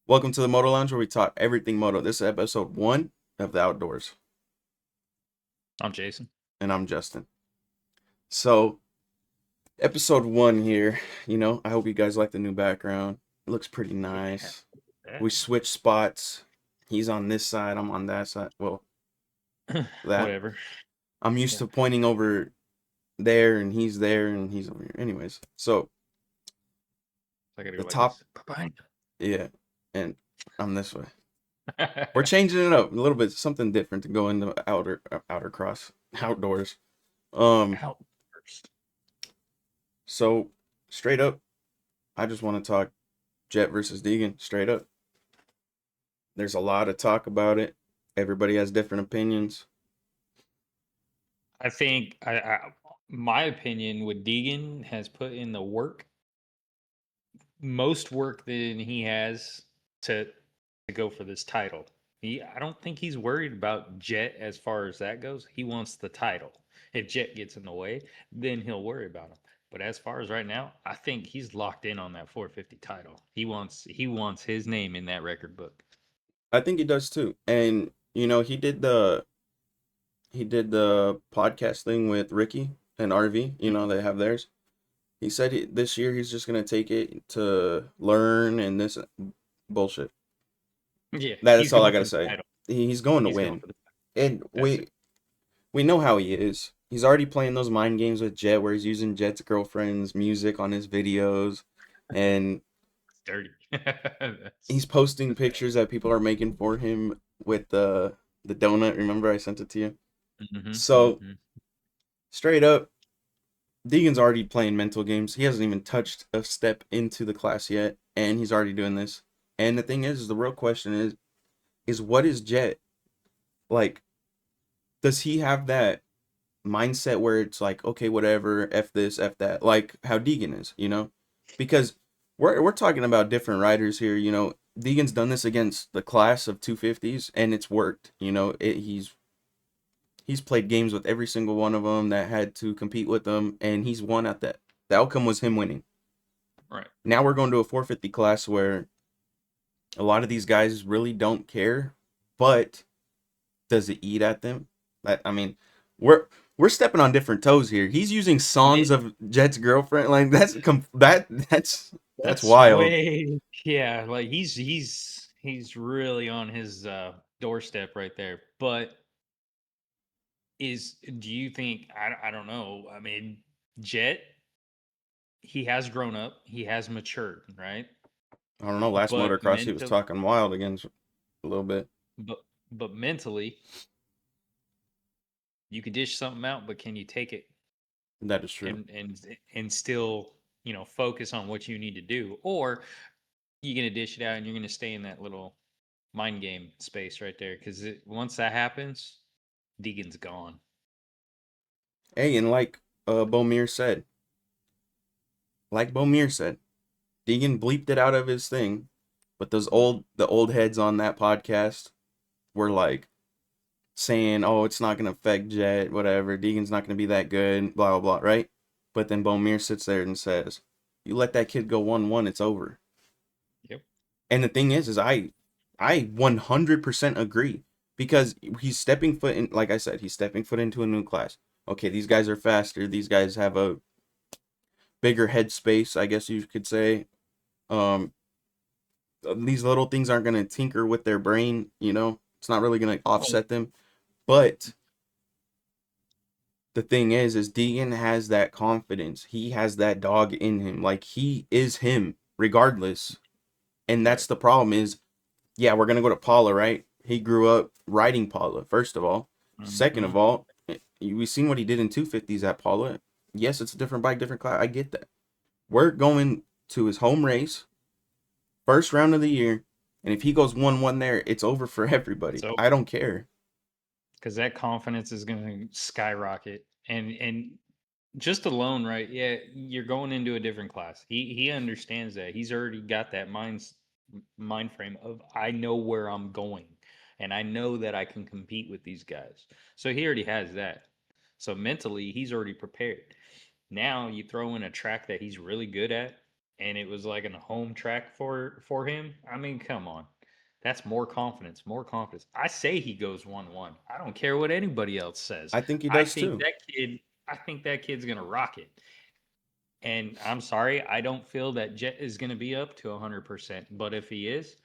Welcome to the Moto Lounge where we talk everything moto. This is episode 1 of the outdoors. I'm Jason. And I'm Justin. So, episode 1 here, I hope you guys like the new background. It looks pretty nice. Yeah. We switched spots. He's on this side, I'm on that side. Well, that. Whatever. I'm used to pointing over there and he's there and he's over here. Anyways, so I gotta the go top, like this. yeah, and I'm this way. We're changing it up a little bit, something different to go into outer cross outdoors. Out first. So straight up, I just want to talk JETT versus DEEGAN straight up. There's a lot of talk about it. Everybody has different opinions. I think my opinion with DEEGAN has put in the work, most work than he has to go for this title. I don't think he's worried about JETT as far as that goes. He wants the title. If JETT gets in the way, then he'll worry about him. But as far as right now, I think he's locked in on that 450 title. He wants his name in that record book. I think he does too. And he did the podcast thing with Ricky and RV. They have theirs. He said this year he's just gonna take it to learn and this bullshit. Yeah, That's all I gotta say. He's going to win, and That's we know how he is. He's already playing those mind games with JETT, where he's using JETT's girlfriend's music on his videos, and dirty. he's posting pictures that people are making for him with the donut. Remember I sent it to you? So straight up, DEEGAN's already playing mental games. He hasn't even touched a step into the class yet, and he's already doing this. And the thing is the real question is what is JETT? Like, does he have that mindset where it's like, okay, whatever, F this, F that, like how DEEGAN is, Because we're talking about different riders here, DEEGAN's done this against the class of 250s and it's worked, he's played games with every single one of them that had to compete with them, and he's won at that. The outcome was him winning. Right. Now we're going to a 450 class where a lot of these guys really don't care, but does it eat at them? I mean, we're stepping on different toes here. He's using songs of JETT's girlfriend. Like that's wild. Yeah, like he's really on his doorstep right there. But do you think I don't know. I mean, JETT, he has grown up, he has matured, right? I don't know. Last But motocross, he was talking wild against a little bit. But mentally, you can dish something out, but can you take it? That is true. And still, focus on what you need to do, or you're gonna dish it out and you're gonna stay in that little mind game space right there. Because once that happens, DEEGAN's gone. Hey, and like Bomir said, DEEGAN bleeped it out of his thing, but the old heads on that podcast were like saying, "Oh, it's not gonna affect JETT, whatever. DEEGAN's not gonna be that good, blah blah blah," right? But then Bomir sits there and says, "You let that kid go 1-1, it's over." Yep. And the thing is I 100% agree, because he's stepping foot in, like I said, he's stepping foot into a new class. Okay, these guys are faster. These guys have a bigger headspace, I guess you could say. These little things aren't gonna tinker with their brain, It's not really gonna offset them. But the thing is DEEGAN has that confidence. He has that dog in him. Like, he is him regardless. And that's the problem is, yeah, we're going to go to Paula, right? He grew up riding Paula, first of all. Second of all, we've seen what he did in 250s at Paula. Yes, it's a different bike, different class. I get that. We're going to his home race, first round of the year, and if he goes 1-1 there, it's over for everybody. I don't care. Because that confidence is going to skyrocket. And just alone, right? Yeah, you're going into a different class. He understands that. He's already got that mind frame of, I know where I'm going, and I know that I can compete with these guys. So he already has that. So mentally, he's already prepared. Now you throw in a track that he's really good at, and it was like a home track for him. I mean, come on. That's more confidence, more confidence. I say he goes 1-1. I don't care what anybody else says. I think he I does think too. that kid I think that kid's going to rock it. And I'm sorry, I don't feel that Jet is going to be up to 100%, but if he is,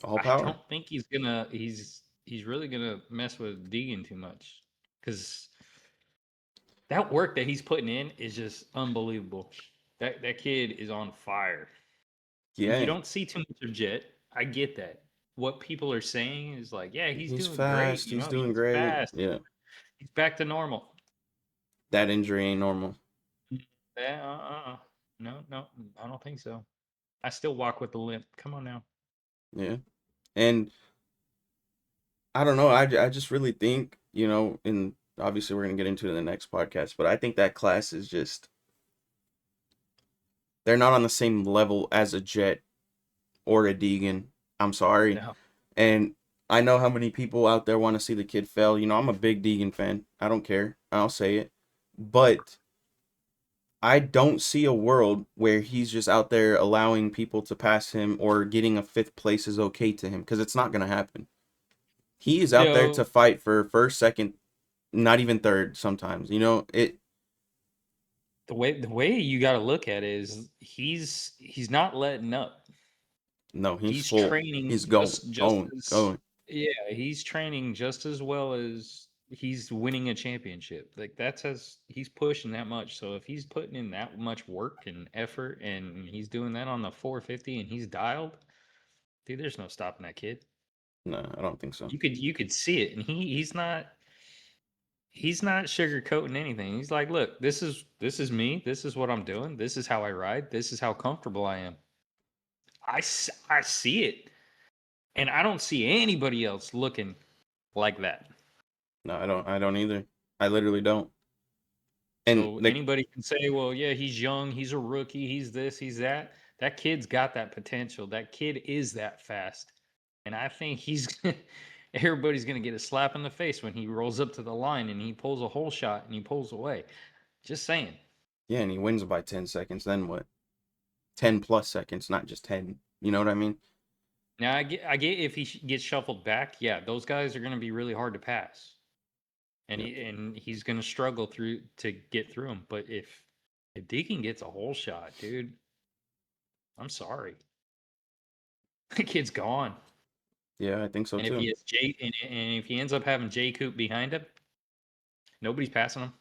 All I power. don't think he's really going to mess with Deegan too much cuz that work that he's putting in is just unbelievable. That kid is on fire. You Yeah, don't see too much of Jet. I get that. What people are saying is like, yeah, he's he's doing great. fast. You He's know, doing he's great. fast. Yeah, He's back to normal. that injury ain't normal. No, no, I don't think so. I still walk with the limp. Come on now. Yeah, and I don't know. I just really think, and obviously we're gonna get into it in the next podcast, but I think that class is just they're not on the same level as a Jet or a Deegan. I'm sorry, No. and I know how many people out there want to see the kid fail. I'm a big Deegan fan. I don't care. I'll say it, but I don't see a world where he's just out there allowing people to pass him or getting a fifth place is okay to him because it's not gonna happen. He is out there to So fight for first, second, not even third sometimes. It. the way you got to look at it is he's not letting up. No, he's He's full. training He's going, just going, as going. yeah, he's training just as well as he's winning a championship. Like that's as he's pushing that much. So if he's putting in that much work and effort and he's doing that on the 450 and he's dialed, dude, there's no stopping that kid. No, I don't think so. You could see it and he's not sugarcoating anything. He's like, "Look, this is me. This is what I'm doing. This is how I ride. This is how comfortable I am." I see it. And I don't see anybody else looking like that. No, I don't. I don't either. I literally don't. And So like, anybody can say, well, yeah, he's young, he's a rookie, he's this, he's that. That kid's got that potential. That kid is that fast. And I think everybody's going to get a slap in the face when he rolls up to the line and he pulls a hole shot and he pulls away. Just saying. yeah, and he wins by 10 seconds. Then what? 10 plus seconds, not just 10. You know what I mean? Now I get if he gets shuffled back, yeah, those guys are going to be really hard to pass. And Yeah, he's going to struggle through to get through them. But if Deacon gets a hole shot, dude, I'm sorry. The kid's gone. yeah, I think so And if he too. has and if he ends up having J Coop behind him, nobody's passing him.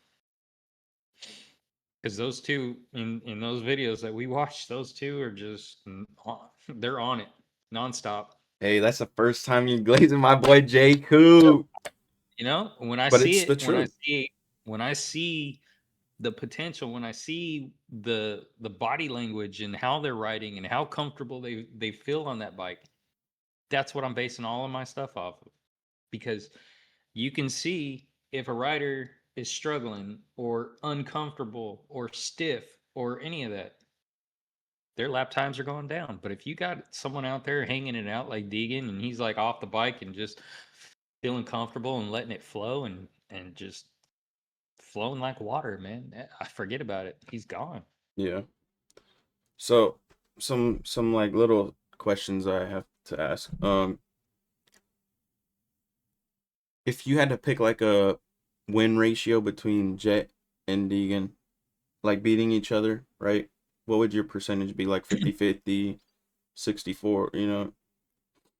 Because those two in those videos that we watched, those two are just they're on it nonstop. Hey, that's the first time you glazing my boy J. Yep. Coop. You know, when I But see it's the it, truth. when I see the potential, when I see the body language and how they're riding and how comfortable they feel on that bike, that's what I'm basing all of my stuff off of. Because you can see if a rider is struggling or uncomfortable or stiff or any of that, their lap times are going down. But if you got someone out there hanging it out like Deegan and he's like off the bike and just feeling comfortable and letting it flow and just flowing like water, man, I forget about it. He's gone. Yeah. So some like little questions I have to ask. If you had to pick like a win ratio between Jet and Deegan, like beating each other, right? What would your percentage be? Like 50-50, 64,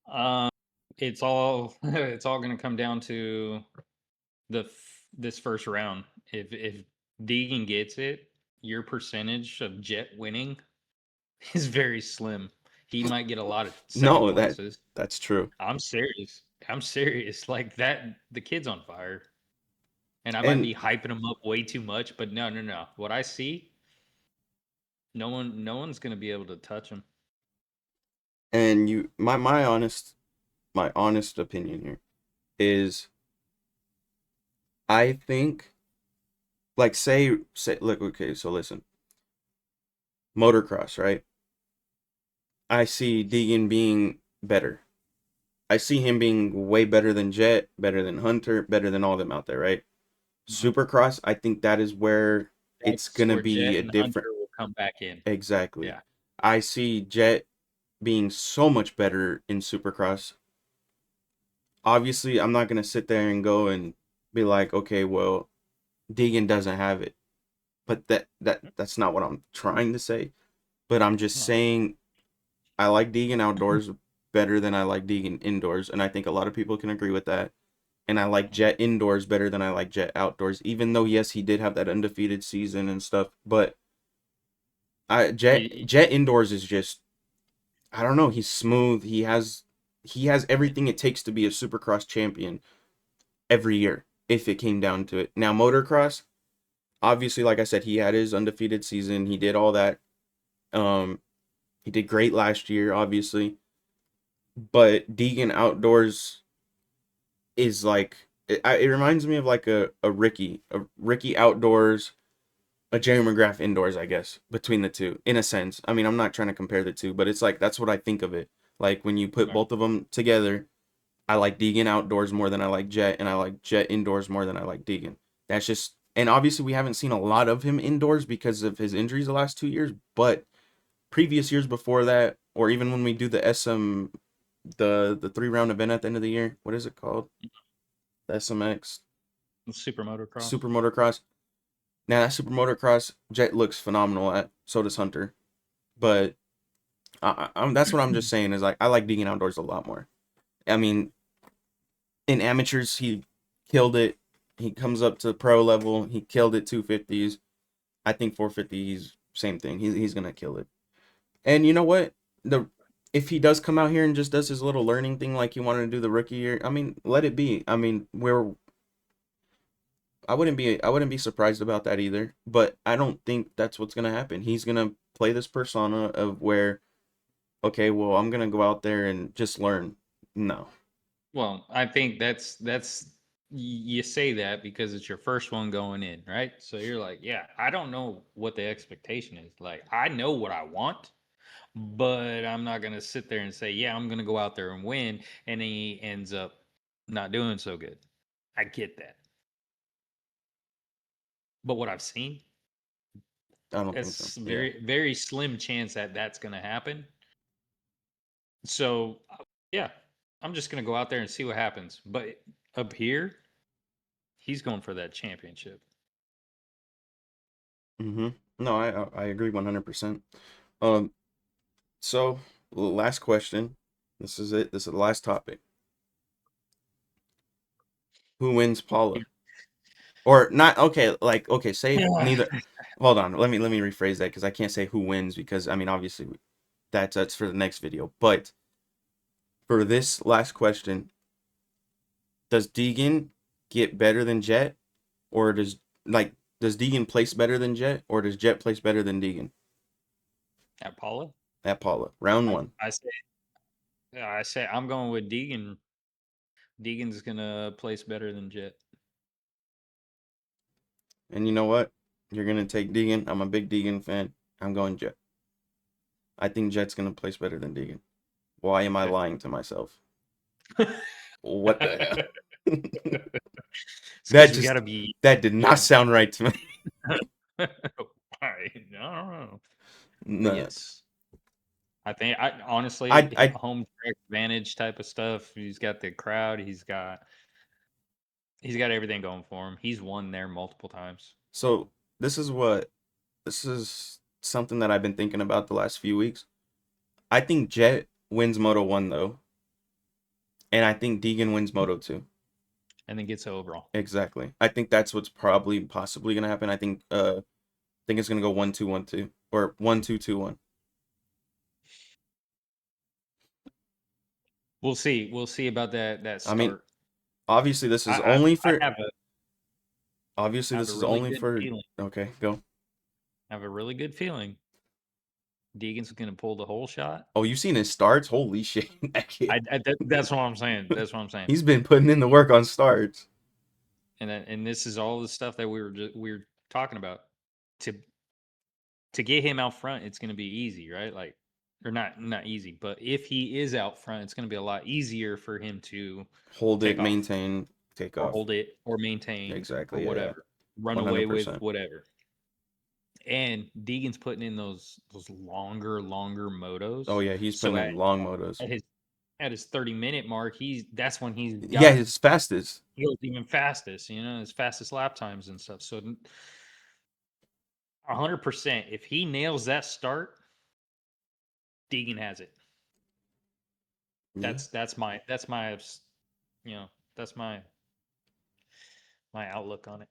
Um, it's all it's all going to come down to this first round. If Deegan gets it, your percentage of Jet winning is very slim. He might get a lot of second No, places. that's true. I'm serious. I'm serious. Like that, the kid's on fire. And I might And be hyping him up way too much, but no, no, no. What I see, no one's gonna be able to touch him. and you my honest opinion here is I think like say look, okay, so listen. Motocross, right? I see Deegan being better. I see him being way better than Jet, better than Hunter, better than all of them out there, right? Mhm. Supercross, I think that is where it's That's gonna where be Jet a and different. Hunter will come back in. Exactly. Yeah. I see Jet being so much better in Supercross. Obviously, I'm not gonna sit there and go and be like, okay, well, Deegan doesn't have it, but that's not what I'm trying to say. But I'm just Huh. saying I like Deegan outdoors better than I like Deegan indoors, and I think a lot of people can agree with that. And I like Jet indoors better than I like Jet outdoors, even though yes, he did have that undefeated season and stuff. But Jet indoors is just, I don't know. He's smooth. He has everything it takes to be a Supercross champion every year if it came down to it. Now motocross, obviously, like I said, he had his undefeated season. He did all that. Um, he did great last year, obviously. But Deegan outdoors is like it reminds me of like a Ricky outdoors, a Jerry McGrath indoors, I guess, between the two, in a sense. I mean, I'm not trying to compare the two, but it's like that's what I think of it. Like when you put Right. both of them together, I like Deegan outdoors more than I like Jet, and I like Jet indoors more than I like Deegan. That's just, and obviously we haven't seen a lot of him indoors because of his injuries the last 2 years, but previous years before that, or even when we do the the 3 round event at the end of the year, what is it called? The SMX Super motocross. Super Motocross. Now that Super Motocross, Jet looks phenomenal at. So does Hunter. But that's what I'm just saying is like I like Deegan outdoors a lot more. I mean, in amateurs he killed it. He comes up to pro level. He killed it 250s. I think 450s same thing. He's gonna kill it. And you know what? The If he does come out here and just does his little learning thing like he wanted to do the rookie year, I mean, let it be. I mean, I wouldn't be surprised about that either, but I don't think that's what's going to happen. He's going to play this persona of where okay, well, I'm going to go out there and just learn. No. Well, I think you say that because it's your first one going in, right? So you're like, yeah, I don't know what the expectation is. Like, I know what I want, but I'm not gonna sit there and say, yeah, I'm gonna go out there and win, and he ends up not doing so good. I get that, but what I've seen, I don't think so. it's Yeah. very slim chance that that's gonna happen. So, yeah, I'm just gonna go out there and see what happens. But up here, he's going for that championship. Mhm. No, I agree 100%. Um so last question. This is it. This is the last topic. Who wins Paula? Or not, okay, like okay, say neither. Hold on. Let me rephrase that cuz I can't say who wins because I mean obviously that's for the next video. But for this last question, does Deegan get better than Jet, or does Deegan place better than Jet, or does Jet place better than Deegan At Paula, at Paula round I, one? I say, yeah, I say, I'm going with Deegan. Deegan's gonna place better than Jet. And you know what? You're gonna take Deegan. I'm a big Deegan fan. I'm going Jet. I think Jet's gonna place better than Deegan. Why am I Okay. lying to myself? What the hell? It's that because we just gotta be, that did you not know. sound right to me. Why? I don't know. But Nah. yes, I think I I honestly I home track advantage type of stuff. He's got the crowd. He's got everything going for him. He's won there multiple times. so this is something that I've been thinking about the last few weeks. I think Jet wins Moto 1 though, and I think Deegan wins Moto 2. And then gets overall. Exactly. I think that's what's probably possibly gonna happen. I think it's gonna go 1-2-1-2 or 1-2-2-1. We'll see. We'll see about that I mean, start. obviously this I is I, only I for obviously have this a is really only good for feeling. okay, go. I have a really good feeling Deegan's gonna pull the whole shot. Oh, you seen his starts? Holy shit. That kid. That's what I'm saying. That's what I'm saying. He's been putting in the work on starts. And this is all the stuff that we were talking about. To to get him out front, it's gonna be easy, right? Like, or not easy, but if he is out front, it's gonna be a lot easier for him to Hold it, take off maintain, take or off. hold it or maintain or Exactly. Yeah, yeah. whatever, run away with 100%. whatever. And Deegan's putting in those longer Oh motos. yeah, he's So putting in long motos. at his 30-minute mark, that's when he's Yeah, got his fastest. he goes even fastest, his fastest lap times and stuff. So 100%, if he nails that start, Deegan has it. Yeah. That's my that's my outlook on it.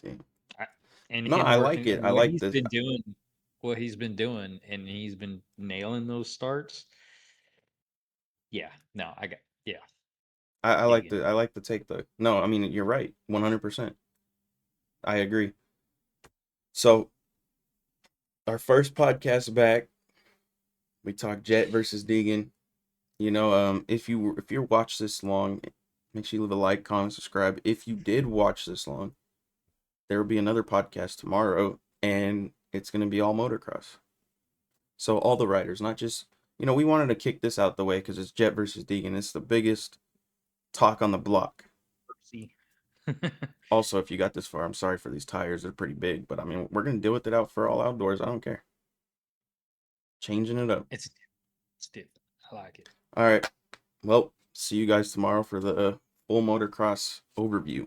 See. I, and No, him I like working it. I like this. what he's been doing, and he's been nailing those starts. Yeah, no, yeah, I like Deegan. the take though. No, I mean you're right. 100%. I agree. So our first podcast back, we talked Jett versus Deegan. If you watched this long, make sure you leave a like, comment, subscribe. If you did watch this long, there will be another podcast tomorrow, and it's gonna be all motocross. So all the riders, not just we wanted to kick this out the way because it's Jett versus Deegan. It's the biggest talk on the block. See. Also, if you got this far, I'm sorry for these tires. They're pretty big, but I mean, we're gonna deal with it out for all outdoors. I don't care. Changing it up. It's different. I like it. All right. Well, see you guys tomorrow for the full motocross overview.